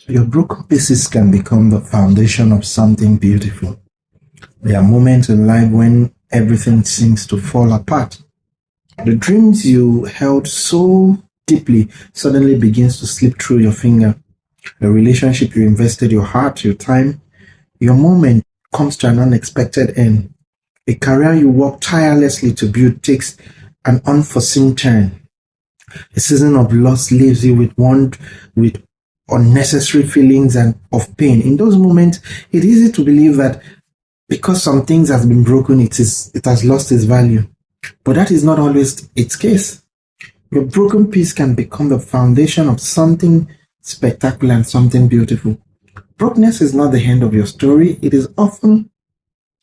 Your broken pieces can become the foundation of something beautiful. There are moments in life when everything seems to fall apart. The dreams you held so deeply suddenly begins to slip through your finger. A relationship you invested your heart, your time, your moment comes to an unexpected end. A career you worked tirelessly to build takes an unforeseen turn. A season of loss leaves you with unnecessary feelings and of pain. In those moments, it's easy to believe that because some things has been broken, it has lost its value. But that is not always its case. Your broken piece can become the foundation of something spectacular and something beautiful. Brokenness is not the end of your story, it is often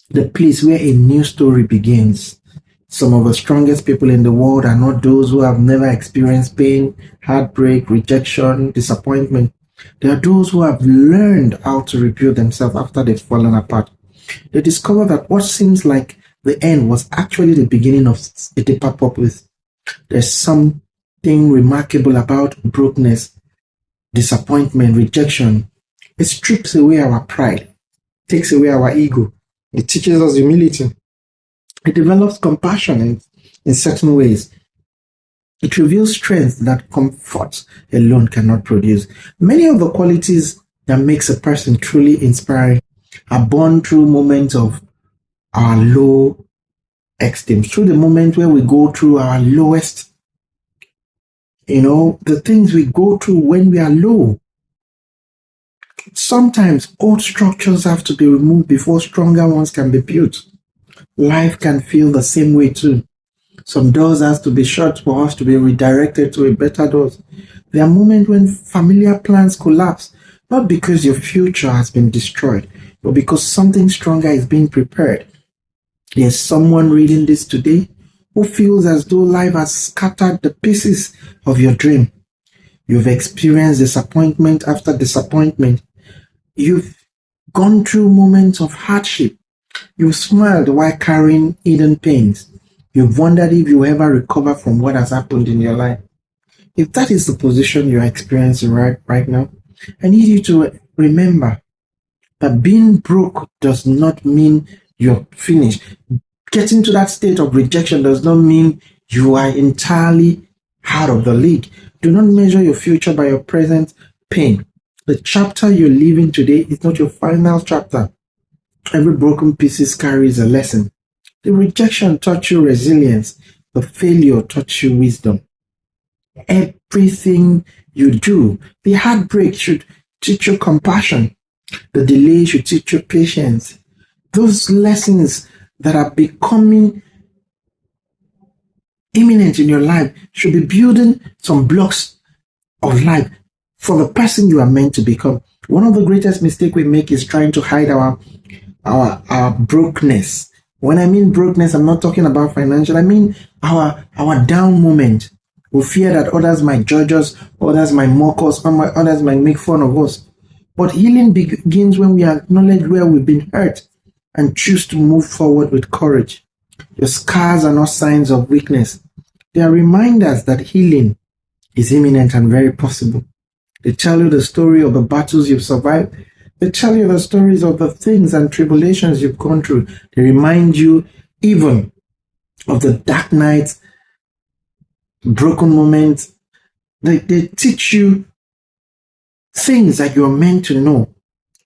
the place where a new story begins. Some of the strongest people in the world are not those who have never experienced pain, heartbreak, rejection, disappointment. They are those who have learned how to rebuild themselves after they've fallen apart. They discover that what seems like the end was actually the beginning of a deeper purpose. There's something remarkable about brokenness, disappointment, rejection. It strips away our pride, takes away our ego. It teaches us humility. It develops compassion in certain ways. It reveals strength that comfort alone cannot produce. Many of the qualities that makes a person truly inspiring are born through moments of our low esteem, through the moment where we go through our lowest, the things we go through when we are low. Sometimes old structures have to be removed before stronger ones can be built. Life can feel the same way too. Some doors have to be shut for us to be redirected to a better doors. There are moments when familiar plans collapse, not because your future has been destroyed, but because something stronger is being prepared. There's someone reading this today who feels as though life has scattered the pieces of your dream. You've experienced disappointment after disappointment. You've gone through moments of hardship. You've smiled while carrying hidden pains. You've wondered if you ever recover from what has happened in your life. If that is the position you're experiencing right now, I need you to remember that being broke does not mean you're finished. Getting to that state of rejection does not mean you are entirely out of the league. Do not measure your future by your present pain. The chapter you're living today is not your final chapter. Every broken piece carries a lesson. The rejection taught you resilience. The failure taught you wisdom. Everything you do, the heartbreak should teach you compassion. The delay should teach you patience. Those lessons that are becoming imminent in your life should be building some blocks of life for the person you are meant to become. One of the greatest mistakes we make is trying to hide our brokenness. When I mean brokenness, I'm not talking about financial. I mean our down moment. We fear that others might judge us, others might mock us, others might make fun of us. But healing begins when we acknowledge where we've been hurt and choose to move forward with courage. Your scars are not signs of weakness. They are reminders that healing is imminent and very possible. They tell you the story of the battles you've survived. They tell you the stories of the things and tribulations you've gone through. They remind you even of the dark nights, broken moments. They teach you things that you're meant to know.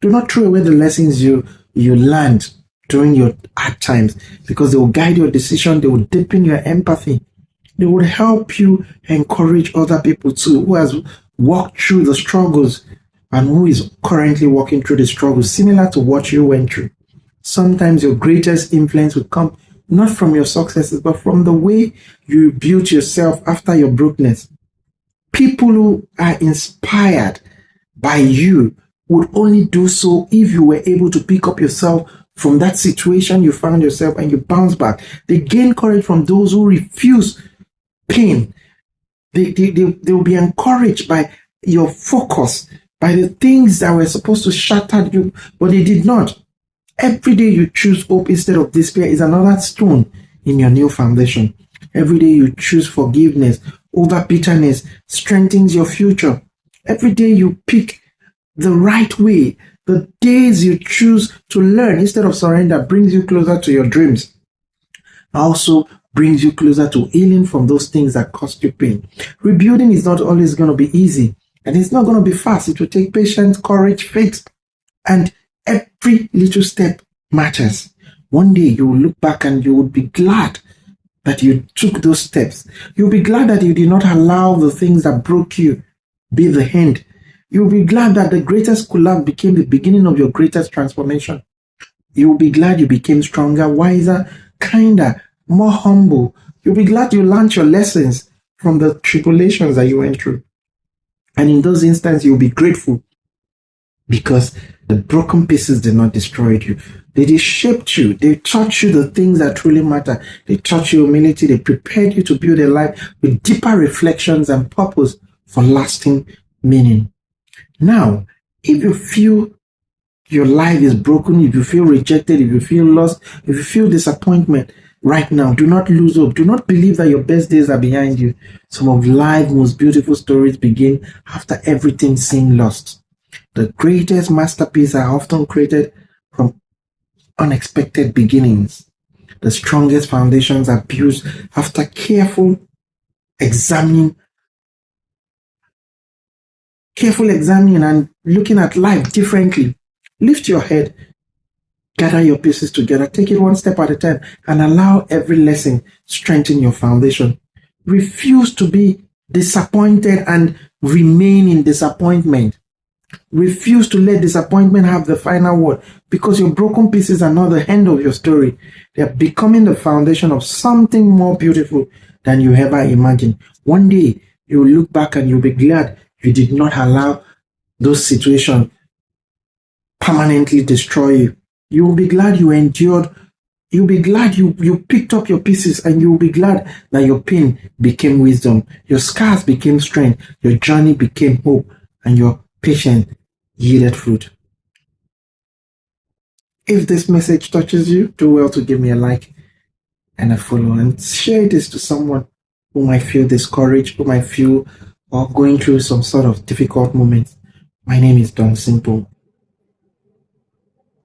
Do not throw away the lessons you learned during your hard times, because they will guide your decision. They will deepen your empathy. They will help you encourage other people too, who has walked through the struggles and who is currently walking through the struggles similar to what you went through. Sometimes your greatest influence will come not from your successes, but from the way you built yourself after your brokenness. People who are inspired by you would only do so if you were able to pick up yourself from that situation you found yourself and you bounce back. They gain courage from those who refuse pain. They will be encouraged by your focus, by the things that were supposed to shatter you, but they did not. Every day you choose hope instead of despair is another stone in your new foundation. Every day you choose forgiveness over bitterness strengthens your future. Every day you pick the right way. The days you choose to learn instead of surrender brings you closer to your dreams. Also brings you closer to healing from those things that cost you pain. Rebuilding is not always going to be easy, and it's not going to be fast. It will take patience, courage, faith, and every little step matters. One day you will look back and you will be glad that you took those steps. You'll be glad that you did not allow the things that broke you be the end. You'll be glad that the greatest collapse became the beginning of your greatest transformation. You'll be glad you became stronger, wiser, kinder, more humble. You'll be glad you learned your lessons from the tribulations that you went through. And in those instances, you'll be grateful because the broken pieces did not destroy you. They shaped you. They taught you the things that truly matter. They taught you humility. They prepared you to build a life with deeper reflections and purpose for lasting meaning. Now, if you feel your life is broken, if you feel rejected, if you feel lost, if you feel disappointment right now, do not lose hope. Do not believe that your best days are behind you. Some of life's most beautiful stories begin after everything seemed lost. The greatest masterpieces are often created from unexpected beginnings. The strongest foundations are built after careful examining and looking at life differently. Lift your head, gather your pieces together, take it one step at a time, and allow every lesson strengthen your foundation. Refuse to be disappointed and remain in disappointment. Refuse to let disappointment have the final word, because your broken pieces are not the end of your story. They are becoming the foundation of something more beautiful than you ever imagined. One day, you will look back and you'll be glad you did not allow those situations permanently destroy you. You will be glad you endured. You'll be glad you picked up your pieces, and you'll be glad that your pain became wisdom. Your scars became strength. Your journey became hope, and your patience yielded fruit. If this message touches you, do well to give me a like and a follow, and share this to someone who might feel discouraged, who might feel or going through some sort of difficult moments. My name is Don Simple.